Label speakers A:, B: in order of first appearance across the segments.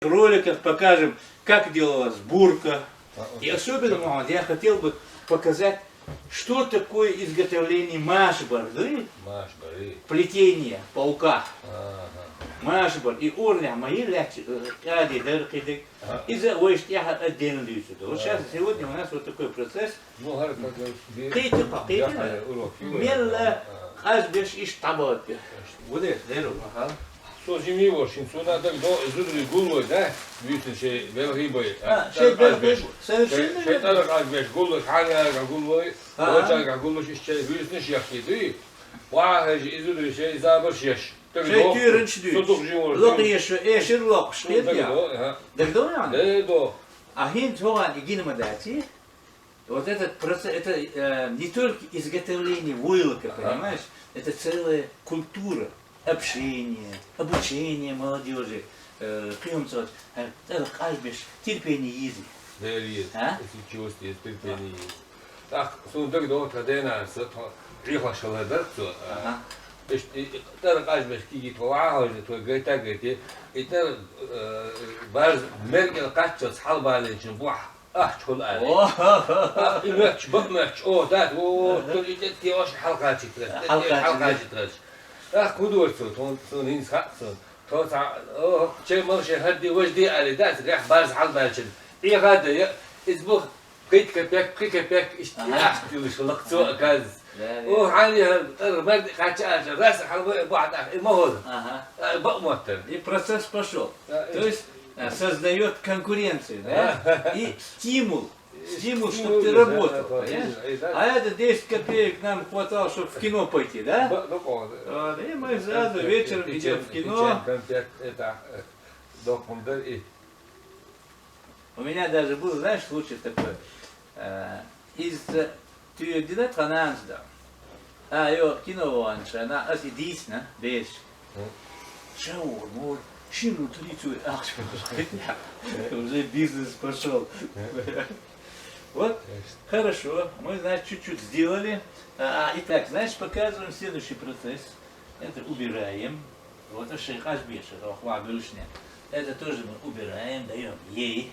A: роликах покажем, как делалась бурка. И особенно, Мухаммад, я хотел бы показать, что такое изготовление машбарды, плетение паука. Машбар и орля мои ляти, кади, дыркидик. И за ойштяха отдельно льются. Вот сейчас, сегодня у нас вот такой процесс. Мелла азбеш и штабатки. Вот это, дыру, махал.
B: Что зимний очень, сюда так до изудри гулой, да? Видите, что белгибой.
A: Совершенно.
B: Что это азбеш гулой, халя гулой, лоча гулой, что видите, что яхиды. Вах, изудри, что заборщешь.
A: Şey tüyürünçlüğü. Lok eşir lok şkid ya. Дагдо yani?
B: Да.
A: А хин çoğan игиномодати, вот этот процесс, это не только изготовление войлока, понимаешь? Это целая культура общения, обучения молодежи. Приемцов, это каждый терпение язык.
B: Да, есть. Если чувствуешь терпение есть. Так, сундук до тадена, приехал шаладарцу. ترى قاش كي يطلعها توقيتها قلتي ترى باز مرق القاتش صحاب على جنبوح تقول عليه ماتش ماتش تات تقول تي واش حلقات ترى كودور تون هين تو شيء ماشي هدي وجدي على دات ريح باز حل بالشن هذا اسبوع قيت كبيك اشتي شلقتو كاز وحاليا مرد خاتش راس حلوة بعد ما هو بقمتر.
A: И процесс пошел. То есть создает конкуренцию, да? И стимул, чтобы ты работал, понимаешь? А это 10 копеек нам хватало, чтобы в кино пойти, да? И мы сразу вечером идем в кино. У меня даже был, знаешь, случай такой. Из Tüydüler tanağınızda. Yok, kino anşana, az idisna, beş. Шаурму, мор, шину трицу, уже бизнес пошел. Вот, хорошо, мы, значит, чуть-чуть сделали. Итак, значит, показываем следующий процесс. Это убираем. Вот это шейхаш беша, это тоже мы убираем, даем ей.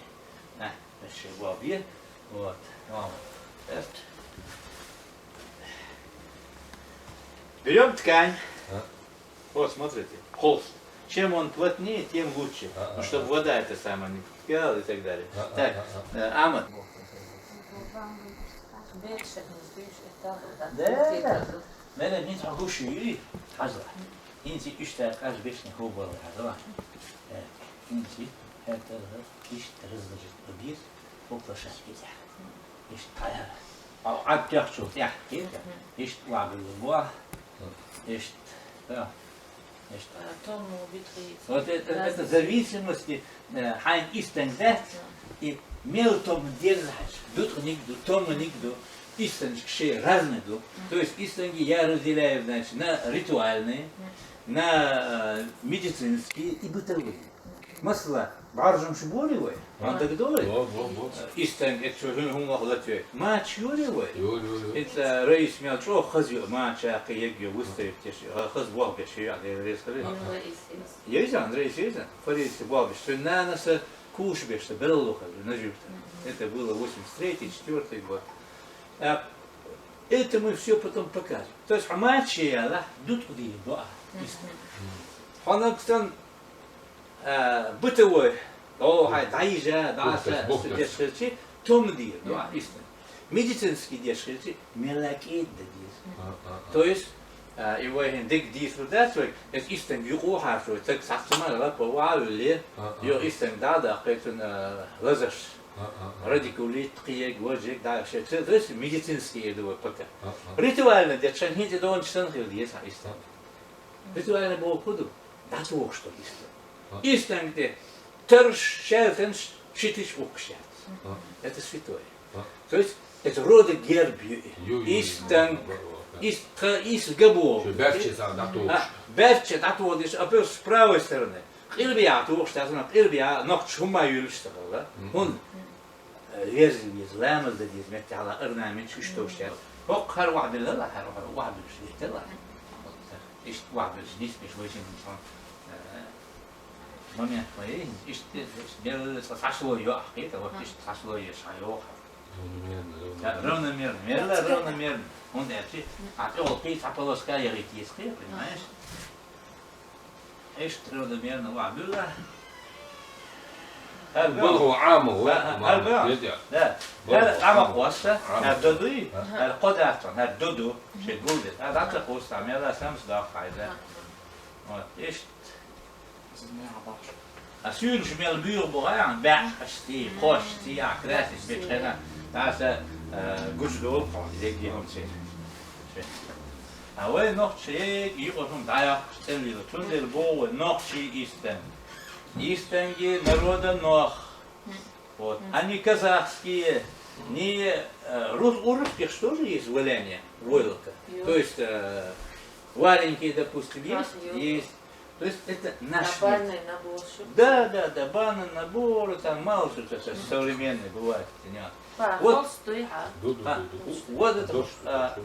A: Вот, берем ткань. Вот, смотрите, холст. Чем он плотнее, тем лучше. Ну, чтобы вода это самое не подтекала и так далее. Так, Амат. Да. Мене не трогуши или hazır. İnci 3 dakika 5 ne хубаво hazır. İnci her tarafı iş hızlıca bir ulaşır gider. İş kayar. Abdях çok ya. İş var bu. İş да. Вот это зависимости хайн истендет и мелтом держать. Тут нигде, том нигде. Истинги разные. То есть истинги я разделяю, значит, на ритуальные, на медицинские и бытовые. Масла баржам шборевой, он так говорит. Истинги это что он говорит. Мач юревой. Это рейс мелчо хазю мача каегю выставить теши. Хаз бог теши я резкали. Есть Андрей есть. Фарис бог что на нас куш бешта беллуха на жюпта. Это было 83-4 год. Это мы все потом покажем. То есть хамачия, да, дут куда еда. Ханакстан бытовой, дайжа, даша, дешхерчи, том дир, да, истинно. Медицинский дешхерчи, мелакет дир. То есть его дик дир сюда, это истинно юго хашу, так сахтума лапа ваули, ё истинно да, какой-то лазаш. Радикулит, киек, вожек, да, все. То есть медицинские идут пока. Ритуально, где чанхите до он чанхил, есть истина. Ритуально было куду, да то что истина. Истина где терш, шелтен, шитиш укшят. Это святое. То есть это рода гербью. Истина, из габо. Бевче, да то, а с правой стороны. Ирбия, то что это, ирбия, ног чума юльштал, да? Он لازم يزلام الذي يزمت على برنامج شو اشتغل فوق هر واحد لا هر واحد مش يتلا ايش واحد مش مش وش момент моей, сошло ее, это вот сошло ее шайо. Равномерно, равномерно. Он дальше, а ты полоска ярит есть, понимаешь? ايش равномерно وعبيلا
B: هو عام هو
A: لا هذا عمق واسطة هالدودي القدرة هالدودو شيء جودة هذا عطلق واسطة عميلا سامس داخل هذا ايش أسير شمال بيو بغاية باع أشتي خوش تي عكراسي بيتخنا هذا جوش دول قام يجي هم شيء أول نقطة يقولون دايق تنلي تنلي بو نقطة Истинги народа нох. Вот. Они казахские, не у русских что же есть валяние, войлока. То есть валенькие, допустим, есть. То есть это наш.
C: Банный набор.
A: Да, банный набор, там мало что современный бывает. Вот,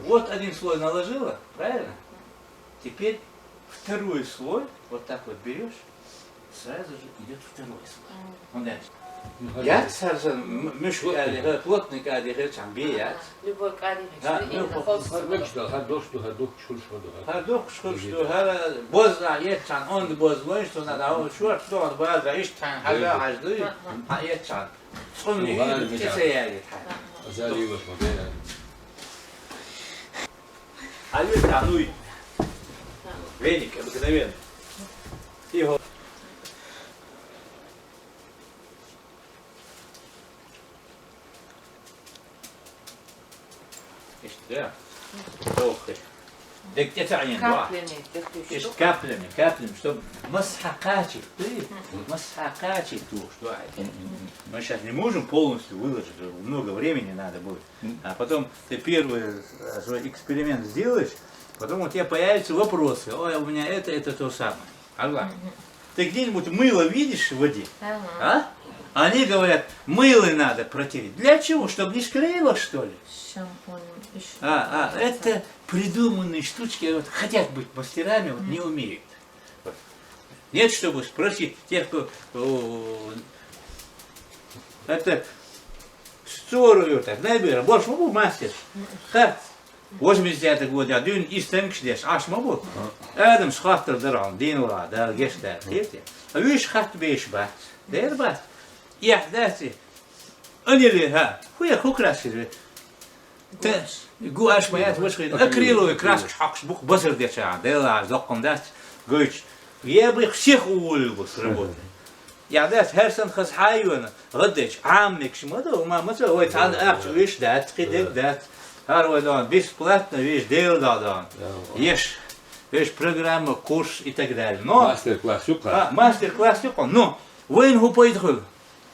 A: вот один слой наложила, правильно? Теперь второй слой, вот так вот берешь. Сразу же идет второй слой. Он дальше. Яд сразу, мышку кади, плотный кади, там бей
C: Любой кади,
A: Хардух шхуршту, хара боза етчан, он бозлой, что надо, он шур, что он боза, иштан, хага ажду, а етчан. Сумни, кисеягит.
B: Азали его смотрели.
A: Алюй тануй. Веник, обыкновенный. Его. Да. Ох, да где-то они два. Каплями, чтобы масхакачик, масхакачик ту, что мы сейчас не можем полностью выложить, много времени надо будет. А потом ты первый свой эксперимент сделаешь, потом у тебя появятся вопросы. Ой, у меня это то самое. Ага. Ты где-нибудь мыло видишь в воде? А? Они говорят, мыло надо протереть. Для чего? Чтобы не склеило, что ли? Это придуманные штучки, вот, хотят быть мастерами, вот, не умеют. Вот. Нет, чтобы спросить тех, кто это сторону, так, наверное, больше могу мастер. 80 года, один истенкшдеш, аж могу. Адам схватил дрон, динула, да, гешта, видите? А видишь, хат бейш бат, да, бат. Я, дайте, они ли, хуя хукрасили. Гуаш моят вышли, акриловый краск, шакш, бух, базар деча, дела, закон дать, гуч. Я бы их всех уволил бы с работы. Я дать, херсон хас хайвана, гадеч, амник, шмаду, мамаса, ой, тан ахч, виш, дать, хидек, дать. Харвадан, бесплатно, виш, дел дадан. Ешь, виш, программа, курс и так далее. Но
B: Мастер-класс, юка.
A: Мастер-класс, юка, но, вين هو поедхал?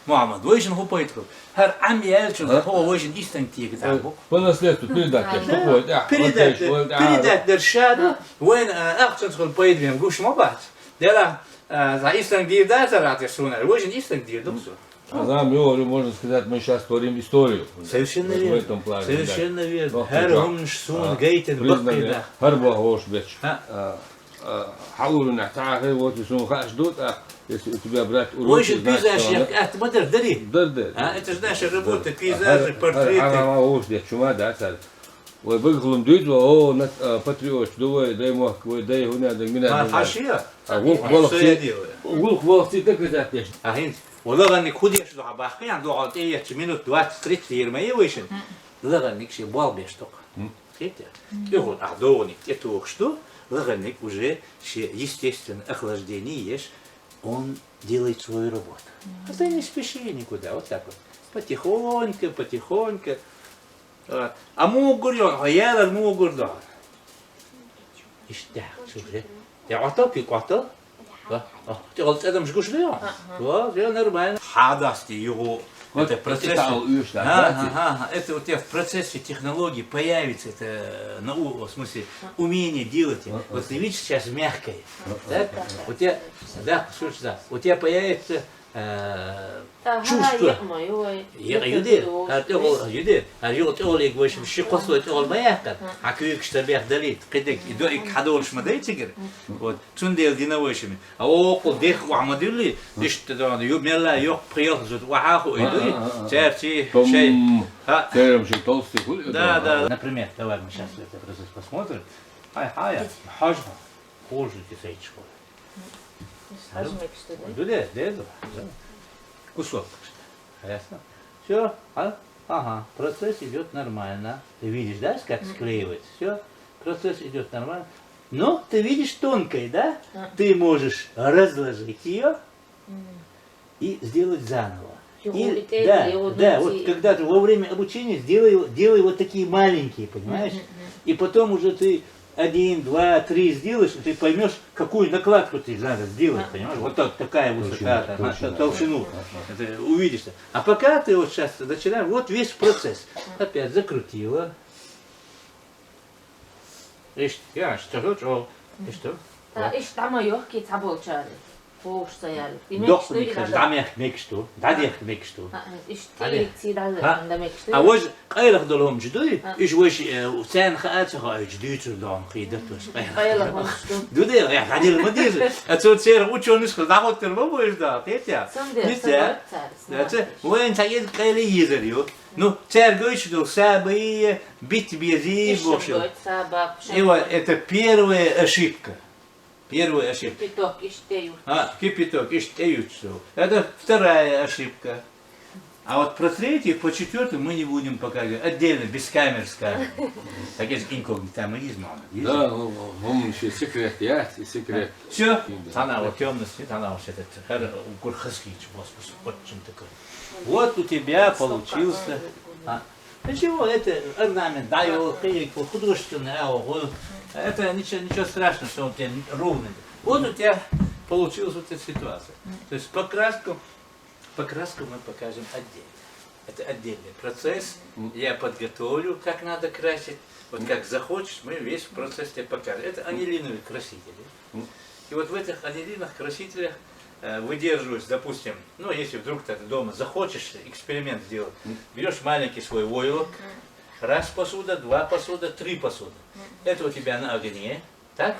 A: Мамад, вейшен هو поедхал? Хар ам ялчил, هو вейшен истинктик дабу.
B: По наследству передать, что будет?
A: Передать дершаду, вين ахченскол поедвем, гуш мабат. Дела, за истинктик дата рати сунер, вейшен истинктик дуксу.
B: Азам, можно сказать, мы сейчас творим историю.
A: Совершенно верно.
B: В этом плане.
A: Совершенно верно. Хар сун гейтен бахида.
B: Харба гош беч. حاولوا نعتاقد وتسون خاش دوت если у тебя брать уроки,
A: وش البيزاج يا تقدر دري
B: دري
A: انت знаешь работа пейзажи портреты
B: انا وش ده شو ما ده صار وبيقولون دوت او نت باتريوت دوي داي موك وداي هنا ده من
A: حاشيه
B: وقول وقتي تكذا ايش
A: اهين والله انك خديش دو باقي عنده عاد ايه минут 20-30 يرمي ويشن لغنك شي بال بيشتق خيتي يقول اعدوني это что лыгальник уже естественно охлаждение ешь, он делает свою работу. А ты не спеши никуда, вот так вот. Потихоньку, потихоньку. А мугурьон, а я мугурда. Иштах, слушай. Я готов, ты готов? Ты вот это мжгуш леон. Вот, я нормально. Хадасти его. Это процесс. Это у тебя в процессе технологий появится это в смысле умение делать. Вот ты видишь сейчас мягкое. Так? У тебя, да, слушай, да, у тебя появится чувство. يقول تقولك واش مشي قصوى تقول ما يحكي حكيك شتبيح دليت قدك يدوك حدولش ما دايتجر вот تون ديال دينا واشمي او قل ديخ وعمدلي ليش تدون يوم يلا يوق بريال زود وحاخو يدوي تعرفي شيء ها да например давай мы сейчас это процесс посмотрим хай хажма хуже тисячку кусок. Ясно? Все, ага, процесс идет нормально. Ты видишь, да, как склеивается? Все, процесс идет нормально. Но ты видишь тонкой, да? Ты можешь разложить ее и сделать заново. Да, вот когда ты во время обучения делай вот такие маленькие, понимаешь? И потом уже ты 1, 2, 3 сделаешь, и ты поймешь, какую накладку ты надо сделать, понимаешь? Вот такая высота, толщину, это увидишь. А пока ты вот сейчас начинаешь, вот весь процесс. Опять закрутила. И что? Doch nicht, da merkst du, А вот قايلك دولهم جدوي إيش وش وثان خاتش خايج ديتر دام خيدت وش دودي يا عادل ما دير أتصور سير وشون نسخ دعوت تربو وش دا تيتيا نسيا وين تايد قايل يزريو ну царь говорит что сабы бить бези бошел это первая ошибка. Первая ошибка. Кипяток, иштеют. Это вторая ошибка. А вот про третью, по четвертую мы не будем показывать. Отдельно, без камер скажем. Так есть инкогнито, мы не знаем.
B: Да, он еще секрет, секрет.
A: Все, она вот темность, она вот этот, курхаскич, очень такой. Вот у тебя получился. Ничего, это орнамент, да, его художественный, это ничего страшного, что он у тебя ровный. Вот у тебя получилась вот эта ситуация. То есть покраску мы покажем отдельно. Это отдельный процесс. Я подготовлю, как надо красить. Вот как захочешь, мы весь процесс тебе покажем. Это анилиновые красители. И вот в этих анилиновых красителях выдерживаешь, допустим, ну если вдруг ты дома захочешь эксперимент сделать, берешь маленький свой войлок, раз посуда, 2 посуда, 3 посуда. Это у тебя на огне, так?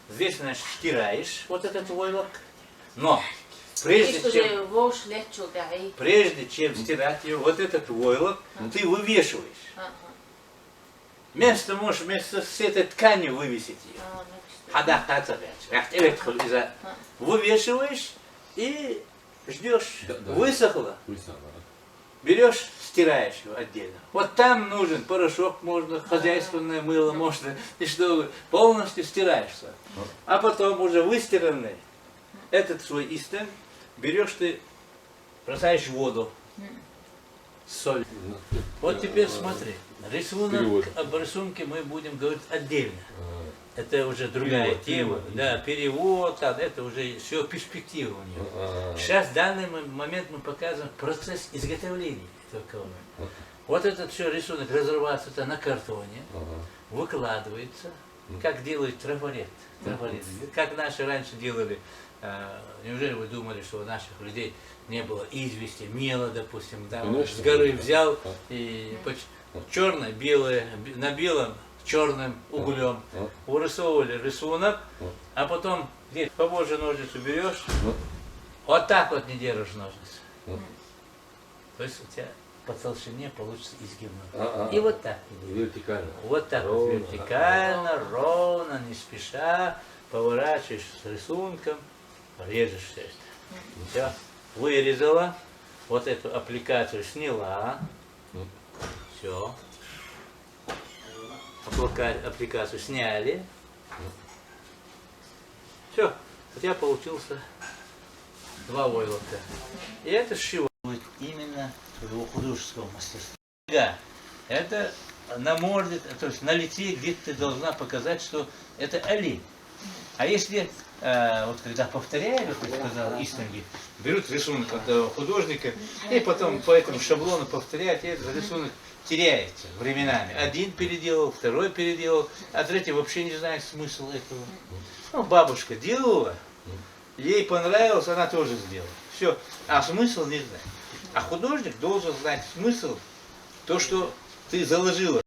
A: Здесь, значит, стираешь вот этот войлок, но прежде чем стирать его, вот этот войлок ты вывешиваешь. Вместо с этой ткани вывесить ее. Вывешиваешь и ждешь, высохло. Берешь, стираешь его отдельно. Вот там нужен порошок, можно, хозяйственное мыло, можно, и что полностью стираешься. А потом уже выстиранный, этот свой истен, берешь ты, бросаешь в воду, соль. Вот теперь смотри, рисунок, об рисунке мы будем говорить отдельно. Это уже другая тема, да, перевод, это уже все перспектива у него. Сейчас в данный момент мы показываем процесс изготовления этого ковра. Вот этот все рисунок разрывается на картоне, выкладывается, как делают трафарет. Как наши раньше делали, неужели вы думали, что у наших людей не было извести, мела, допустим, да, с горы взял и черное, белое, на белом, черным углем вырисовывали рисунок, а потом здесь побольше ножницу берешь, вот так вот не держишь ножницу. То есть у тебя по толщине получится изгибно. И вот так.
B: Вертикально.
A: Вот так вот вертикально, ровно, не спеша, поворачиваешь с рисунком, режешь все это. Все. Вырезала, вот эту аппликацию сняла, все. Аппликацию сняли. Все, у тебя получился 2 войлока. И это сшиво будет именно твоего художественского мастерства. Да, это на морде, то есть на лице, где ты должна показать, что это олень. А если, вот когда повторяют, как сказал Истинги, берут рисунок от художника и потом по этому шаблону повторяют, и этот рисунок теряется временами. Один переделал, второй переделал, а третий вообще не знает смысл этого. Ну, бабушка делала, ей понравилось, она тоже сделала. Все. А смысл не знать. А художник должен знать смысл, то, что ты заложила.